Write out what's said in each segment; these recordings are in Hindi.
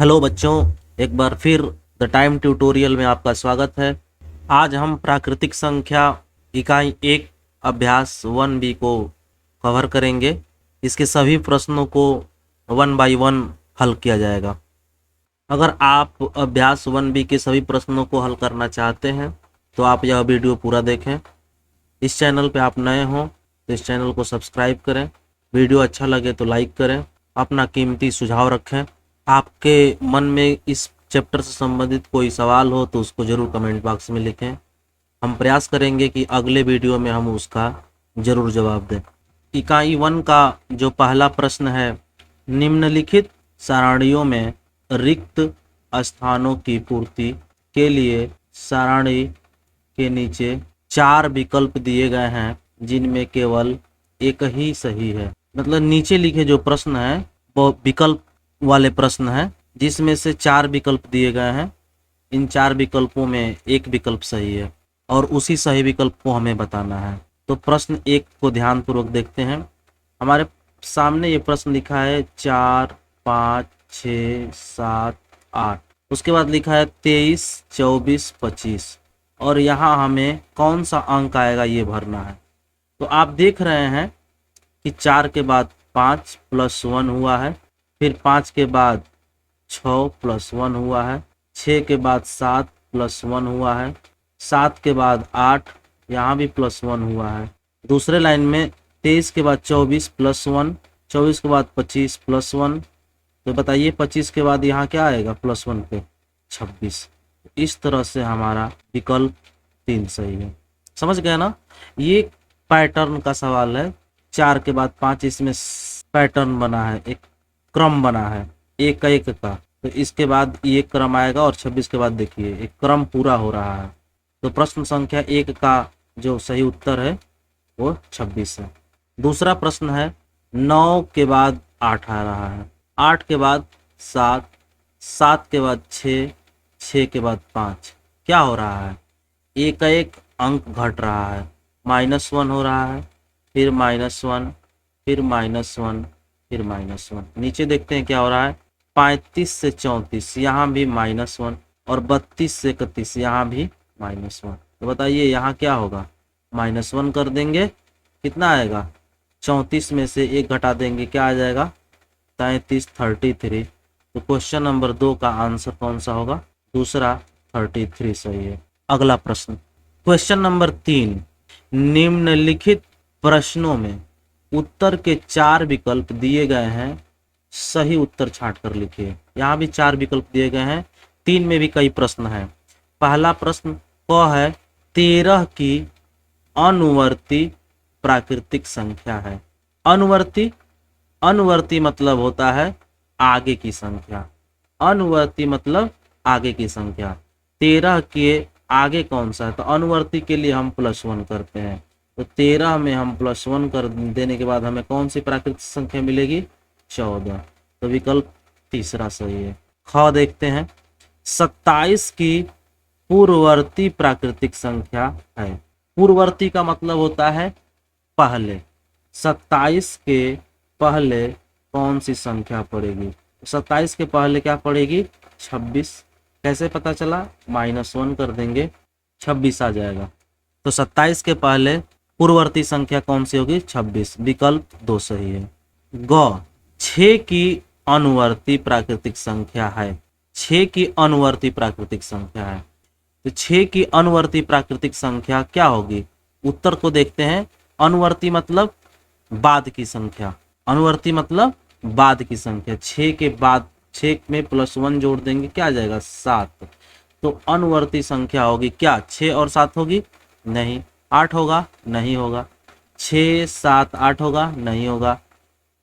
हेलो बच्चों, एक बार फिर द टाइम ट्यूटोरियल में आपका स्वागत है। आज हम प्राकृतिक संख्या इकाई 1 अभ्यास 1B को कवर करेंगे। इसके सभी प्रश्नों को 1 बाई 1 हल किया जाएगा। अगर आप अभ्यास 1B के सभी प्रश्नों को हल करना चाहते हैं तो आप यह वीडियो पूरा देखें। इस चैनल पे आप नए हों तो इस चैनल को सब्सक्राइब करें। वीडियो अच्छा लगे तो लाइक करें। अपना कीमती सुझाव रखें। आपके मन में इस चैप्टर से संबंधित कोई सवाल हो तो उसको ज़रूर कमेंट बॉक्स में लिखें। हम प्रयास करेंगे कि अगले वीडियो में हम उसका ज़रूर जवाब दें। इकाई 1 का जो पहला प्रश्न है, निम्नलिखित सारणियों में रिक्त स्थानों की पूर्ति के लिए सारणी के नीचे 4 विकल्प दिए गए हैं जिनमें केवल एक ही सही है। मतलब नीचे लिखे जो प्रश्न है वो विकल्प वाले प्रश्न हैं जिसमें से 4 विकल्प दिए गए हैं। इन 4 विकल्पों में एक विकल्प सही है और उसी सही विकल्प को हमें बताना है। तो प्रश्न 1 को ध्यानपूर्वक देखते हैं। हमारे सामने ये प्रश्न लिखा है 4, 5, 6, 7, 8। उसके बाद लिखा है 23, 24, 25 और यहाँ हमें कौन सा अंक आएगा ये भरना है। तो आप देख रहे हैं कि 4 के बाद 5 + 1 हुआ है, फिर 5 के बाद 6 + 1 हुआ है, 6 के बाद 7 + 1 हुआ है, 7 के बाद 8, यहाँ भी +1 हुआ है। दूसरे लाइन में 23 के बाद 24 + 1, 24 के बाद 25 + 1। तो बताइए 25 के बाद यहाँ क्या आएगा +1 पे 26। इस तरह से हमारा विकल्प 3 सही है। समझ गए ना? ये पैटर्न का सवाल है। 4 के बाद 5 इसमें पैटर्न बना है, एक क्रम बना है एक एक का। तो इसके बाद ये क्रम आएगा और 26 के बाद देखिए एक क्रम पूरा हो रहा है। तो प्रश्न संख्या 1 का जो सही उत्तर है वो 26 है। दूसरा प्रश्न है 9 के बाद 8 आ रहा है, 8 के बाद 7, 7 के बाद 6, 6 के बाद 5। क्या हो रहा है? एक एक अंक घट रहा है। -1 हो रहा है, फिर -1, फिर -1, फिर -1। नीचे देखते हैं क्या हो रहा है। 35 से 34 यहाँ भी -1 और 32 से 31 यहाँ भी -1। तो बताइए यहाँ क्या होगा? -1 कर देंगे, कितना आएगा? 34 में से 1 घटा देंगे, क्या आ जाएगा? 33, 33। तो क्वेश्चन नंबर 2 का आंसर कौन सा होगा? दूसरा 33 सही है। अगला प्रश्न क्वेश्चन नंबर 3, निम्नलिखित प्रश्नों में उत्तर के 4 विकल्प दिए गए हैं, सही उत्तर छांट कर लिखिए। यहाँ भी 4 विकल्प दिए गए हैं, 3 में भी कई प्रश्न हैं। पहला प्रश्न क है 13 की अनुवर्ती प्राकृतिक संख्या है। अनुवर्ती, अनुवर्ती मतलब होता है आगे की संख्या। अनुवर्ती मतलब आगे की संख्या। 13 के आगे कौन सा है? तो अनुवर्ती के लिए हम +1 करते हैं। तो 13 में हम +1 कर देने के बाद हमें कौन सी प्राकृतिक संख्या मिलेगी? 14। तो विकल्प तीसरा सही है। ख देखते हैं 27 की पूर्ववर्ती प्राकृतिक संख्या है। पूर्ववर्ती का मतलब होता है पहले। 27 के पहले कौन सी संख्या पड़ेगी? 27 के पहले क्या पड़ेगी? 26। कैसे पता चला? -1 कर देंगे, 26 आ जाएगा। तो 27 के पहले पूर्ववर्ती संख्या कौन सी होगी? 26। विकल्प 2 सही है। ग 6 की अनुवर्ती प्राकृतिक संख्या है। 6 की अनुवर्ती प्राकृतिक संख्या है। तो 6 की अनुवर्ती प्राकृतिक संख्या क्या होगी? उत्तर को देखते हैं। अनुवर्ती मतलब बाद की संख्या। अनुवर्ती मतलब बाद की संख्या। 6 के बाद 6 में +1 जोड़ देंगे, क्या आ जाएगा? 7। तो अनुवर्ती संख्या होगी क्या? 6 और 7 होगी? नहीं। 8 होगा? नहीं होगा। 6, 7, 8 होगा? नहीं होगा।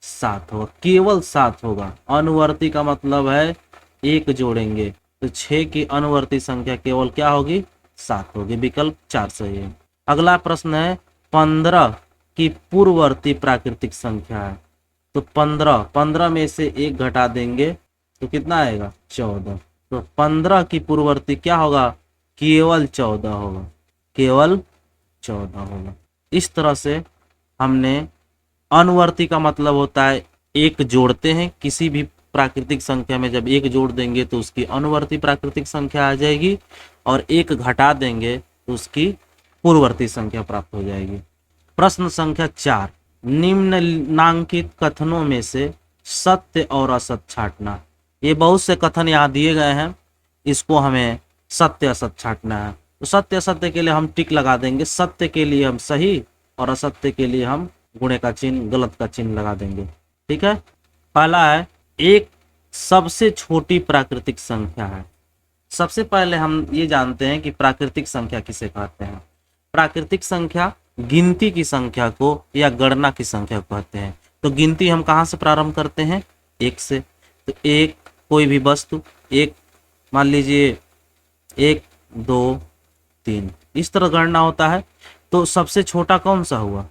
7 होगा, केवल 7 होगा। अनुवर्ती का मतलब है 1 जोड़ेंगे। तो 6 की अनुवर्ती संख्या केवल क्या होगी? 7 होगी। विकल्प 4 सही है। अगला प्रश्न है 15 की पूर्ववर्ती प्राकृतिक संख्या है। तो 15 में से 1 घटा देंगे तो कितना आएगा? 14। तो 15 की पूर्ववर्ती क्या होगा? केवल 14 होगा। केवल 14 होगा। इस तरह से हमने अनुवर्ती का मतलब होता है 1 जोड़ते हैं किसी भी प्राकृतिक संख्या में जब एक जोड़ देंगे तो उसकी अनुवर्ती प्राकृतिक संख्या आ जाएगी, और एक घटा देंगे तो उसकी पूर्ववर्ती संख्या प्राप्त हो जाएगी। प्रश्न संख्या 4, निम्नलिखित कथनों में से सत्य और असत्य छांटना। ये बहुत से कथन यहाँ दिए गए हैं, इसको हमें सत्य असत्य छांटना है। तो सत्य असत्य के लिए हम टिक लगा देंगे, सत्य के लिए हम सही और असत्य के लिए हम गुणे का चिन्ह, गलत का चिन्ह लगा देंगे। ठीक है। पहला है, एक सबसे छोटी प्राकृतिक संख्या है। सबसे पहले हम ये जानते हैं कि प्राकृतिक संख्या किसे कहते हैं। प्राकृतिक संख्या गिनती की संख्या को या गणना की संख्या को कहते हैं। तो गिनती हम कहाँ से प्रारंभ करते हैं? एक से। तो एक, कोई भी वस्तु, एक मान लीजिए 1 2 3, इस तरह गणना होता है। तो सबसे छोटा कौन सा हुआ?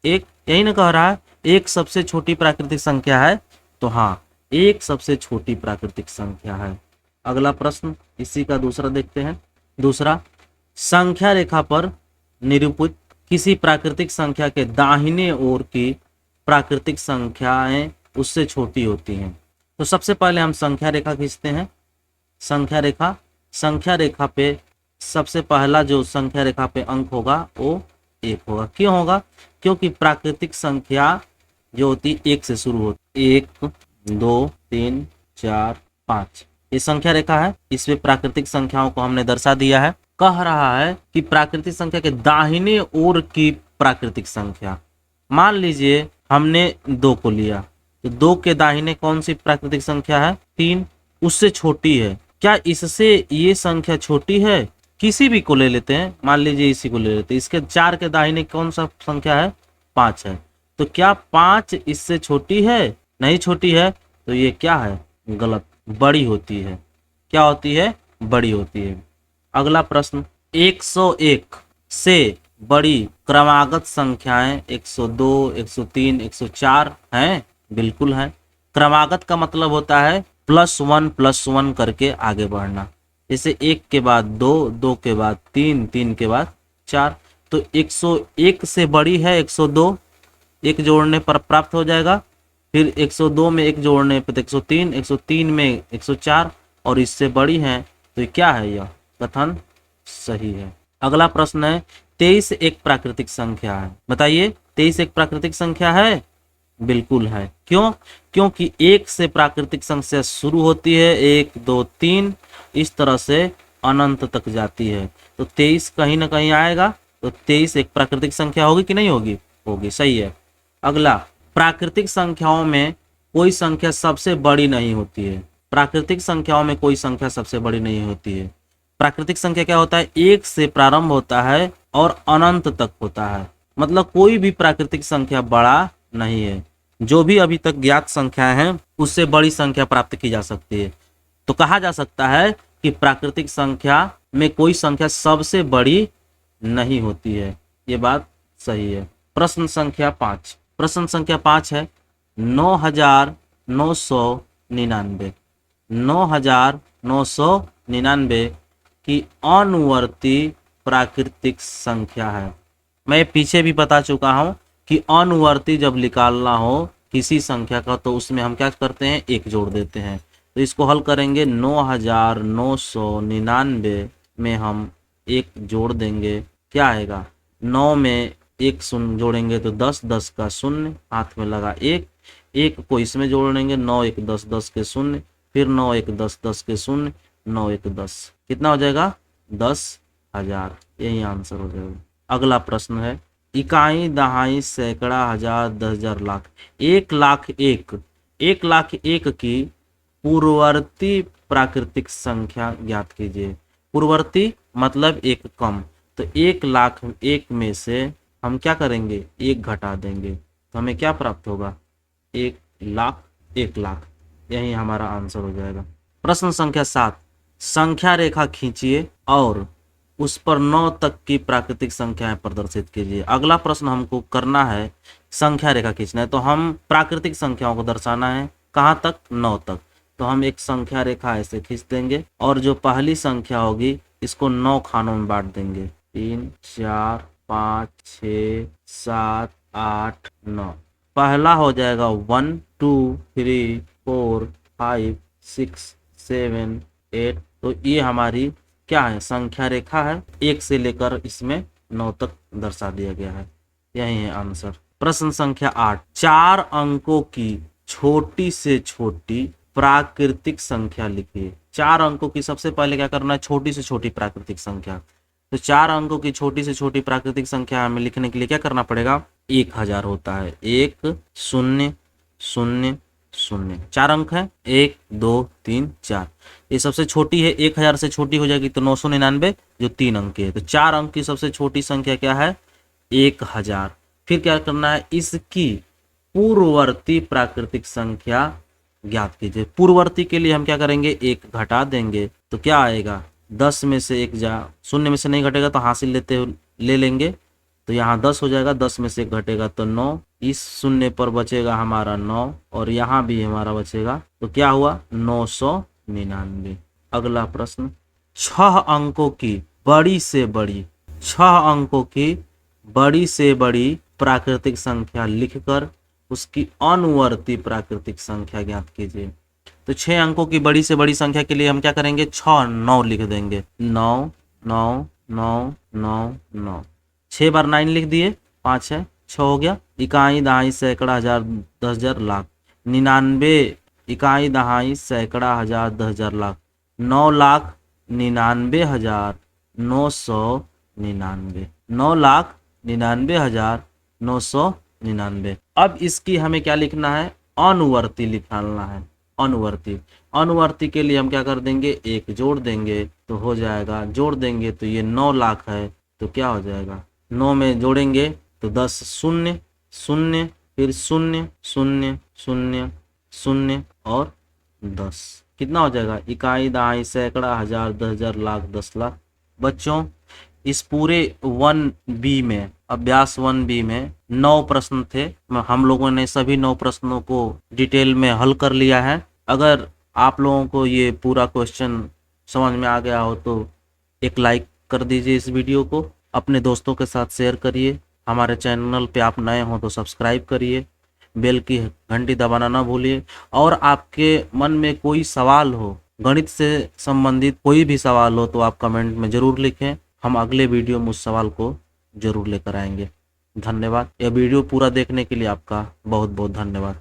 एक, यही ना कह रहा है एक सबसे छोटी प्राकृतिक संख्या है। तो हाँ, एक सबसे छोटी प्राकृतिक संख्या है। अगला प्रश्न इसी का दूसरा देखते हैं। दूसरा, संख्या रेखा पर निरूपित किसी प्राकृतिक संख्या के दाहिने ओर की प्राकृतिक संख्याएं उससे छोटी होती हैं। तो सबसे पहले हम संख्या रेखा खींचते हैं। संख्या रेखा पे सबसे पहला जो संख्या रेखा पे अंक होगा वो 1 होगा। क्यों होगा? क्योंकि प्राकृतिक संख्या जो होती है 1 से शुरू होती है। 1 2 3 4 5, ये संख्या रेखा है। इसमें प्राकृतिक संख्याओं को हमने दर्शा दिया है। कह रहा है कि प्राकृतिक संख्या के दाहिने ओर की प्राकृतिक संख्या, मान लीजिए हमने 2 को लिया, तो 2 के दाहिने कौन सी प्राकृतिक संख्या है? 3, उससे छोटी है। क्या इससे ये संख्या छोटी है? किसी भी को ले लेते हैं, मान लीजिए इसी को ले लेते हैं। इसके 4 के दाहिने कौन सा संख्या है? 5 है। तो क्या 5 इससे छोटी है? नहीं छोटी है। तो ये क्या है? गलत, बड़ी होती है। क्या होती है? बड़ी होती है। अगला प्रश्न, 101 से बड़ी क्रमागत संख्याएं 102, 103, 104 हैं? बिल्कुल है। क्रमागत का मतलब होता है +1 करके आगे बढ़ना। जैसे 1 के बाद 2, 2 के बाद 3, 3 के बाद 4। तो 101 से बड़ी है 102, एक जोड़ने पर प्राप्त हो जाएगा। फिर 102 में एक जोड़ने पर 103, 103 में 104, और इससे बड़ी है। तो क्या है? यह कथन सही है। अगला प्रश्न है, 23 एक प्राकृतिक संख्या है। बताइए, 23 एक प्राकृतिक संख्या है? बिल्कुल है। क्यों? क्योंकि 1 से प्राकृतिक संख्या शुरू होती है, 1 2 3, इस तरह से अनंत तक जाती है। तो 23 कहीं ना कहीं आएगा। तो 23 एक प्राकृतिक संख्या होगी कि नहीं होगी? होगी। सही है। अगला, प्राकृतिक संख्याओं में कोई संख्या सबसे बड़ी नहीं होती है। प्राकृतिक संख्याओं में कोई संख्या सबसे बड़ी नहीं होती है। प्राकृतिक संख्या क्या होता है? 1 से प्रारंभ होता है और अनंत तक होता है। मतलब कोई भी प्राकृतिक संख्या बड़ा नहीं है। जो भी अभी तक ज्ञात संख्या है उससे बड़ी संख्या प्राप्त की जा सकती है। तो कहा जा सकता है कि प्राकृतिक संख्या में कोई संख्या सबसे बड़ी नहीं होती है। ये बात सही है। प्रश्न संख्या 5। प्रश्न संख्या 5 है, 9999 9999 की अनुवर्ती प्राकृतिक संख्या है। मैं पीछे भी बता चुका हूं कि अनुवर्ती जब निकालना हो किसी संख्या का तो उसमें हम क्या करते हैं? 1 जोड़ देते हैं। तो इसको हल करेंगे, 9999 में हम 1 जोड़ देंगे। क्या आएगा? 9 में 1 शून्य जोड़ेंगे तो 10, 10 का शून्य, हाथ में लगा 1, 1 को इसमें जोड़ेंगे, 9 1 10, 10 के शून्य, फिर 9 1 10, 10 के शून्य, 9 1 10, कितना हो जाएगा? 10,000। यही आंसर हो जाएगा। अगला प्रश्न है, इकाई, दहाई, सैकड़ा, हजार, 10,000, लाख। 1,01,000 1,01,000 की पूर्ववर्ती प्राकृतिक संख्या ज्ञात कीजिए। पूर्ववर्ती मतलब एक कम। तो 1,01,000 में से हम क्या करेंगे? 1 घटा देंगे तो हमें क्या प्राप्त होगा? 1,00,000, 1,00,000। यही हमारा आंसर हो जाएगा। प्रश्न संख्या 7, संख्या रेखा खींचिए और उस पर 9 तक की प्राकृतिक संख्याएं प्रदर्शित कीजिए। अगला प्रश्न हमको करना है, संख्या रेखा खींचना है। तो हम प्राकृतिक संख्याओं को दर्शाना है कहाँ तक? 9 तक। तो हम एक संख्या रेखा ऐसे खींच देंगे और जो पहली संख्या होगी इसको 9 खानों में बांट देंगे। 3 4 5 6 7 8 9। पहला हो जाएगा 1 2 3 4 5 6 7 8। तो ये हमारी क्या है, संख्या रेखा है, 1 से लेकर इसमें 9 तक दर्शा दिया गया है। यही है आंसर। प्रश्न संख्या 8, 4 अंकों की छोटी से छोटी प्राकृतिक संख्या लिखिए। 4 अंकों की सबसे पहले क्या करना है, छोटी से छोटी प्राकृतिक संख्या। तो 4 अंकों की छोटी से छोटी प्राकृतिक संख्या हमें लिखने के लिए क्या करना पड़ेगा, 1000 होता है। 1 0 0 0, 4 अंक है, 1 2 3 4। ये सबसे छोटी है, 1000 से छोटी हो जाएगी तो 999 जो 3 अंक की है। तो 4 अंक की सबसे छोटी संख्या क्या है, 1000। फिर क्या करना है, इसकी पूर्ववर्ती प्राकृतिक संख्या ज्ञात कीजिए। पूर्ववर्ती के लिए हम क्या करेंगे, 1 घटा देंगे तो क्या आएगा, 10 में से 1 शून्य में से नहीं घटेगा तो हासिल ले लेंगे। तो यहाँ 10 हो जाएगा, 10 में से 1 घटेगा तो 9, इस शून्य पर बचेगा हमारा 9 और यहाँ भी हमारा बचेगा, तो क्या हुआ 999। अगला प्रश्न, 6 अंकों की बड़ी से बड़ी 6 अंकों की बड़ी से बड़ी प्राकृतिक संख्या लिखकर उसकी अनुवर्ती प्राकृतिक संख्या ज्ञात कीजिए। तो 6 अंकों की बड़ी से बड़ी संख्या के लिए हम क्या करेंगे, 6 9 लिख देंगे। 9 9 9 9 9, 6 बार 9 लिख दिए, 5 है 6 हो गया। इकाई दहाई सैकड़ा हजार 10,000 लाख। 99 इकाई दहाई सैकड़ा हजार 10,000 लाख। 9,99,999। 9,99,999। अब इसकी हमें क्या लिखना है, अनुवर्ती निकालना है। अनुवर्ती, अनुवर्ती के लिए हम क्या कर देंगे, 1 जोड़ देंगे तो हो जाएगा, जोड़ देंगे तो ये 9 लाख है तो क्या हो जाएगा, 9 में जोड़ेंगे तो 10 0 0, फिर 0 0 0 0 और 10, कितना हो जाएगा, इकाई दहाई सैकड़ा हजार 10,000 लाख 10 लाख। बच्चों इस पूरे 1B में, अभ्यास 1B में 9 प्रश्न थे। हम लोगों ने सभी 9 प्रश्नों को डिटेल में हल कर लिया है। अगर आप लोगों को ये पूरा क्वेश्चन समझ में आ गया हो तो एक लाइक कर दीजिए इस वीडियो को, अपने दोस्तों के साथ शेयर करिए। हमारे चैनल पे आप नए हो तो सब्सक्राइब करिए, बेल की घंटी दबाना ना भूलिए। और आपके मन में कोई सवाल हो, गणित से संबंधित कोई भी सवाल हो तो आप कमेंट में ज़रूर लिखें। हम अगले वीडियो में उस सवाल को ज़रूर लेकर आएंगे। धन्यवाद। यह वीडियो पूरा देखने के लिए आपका बहुत बहुत धन्यवाद।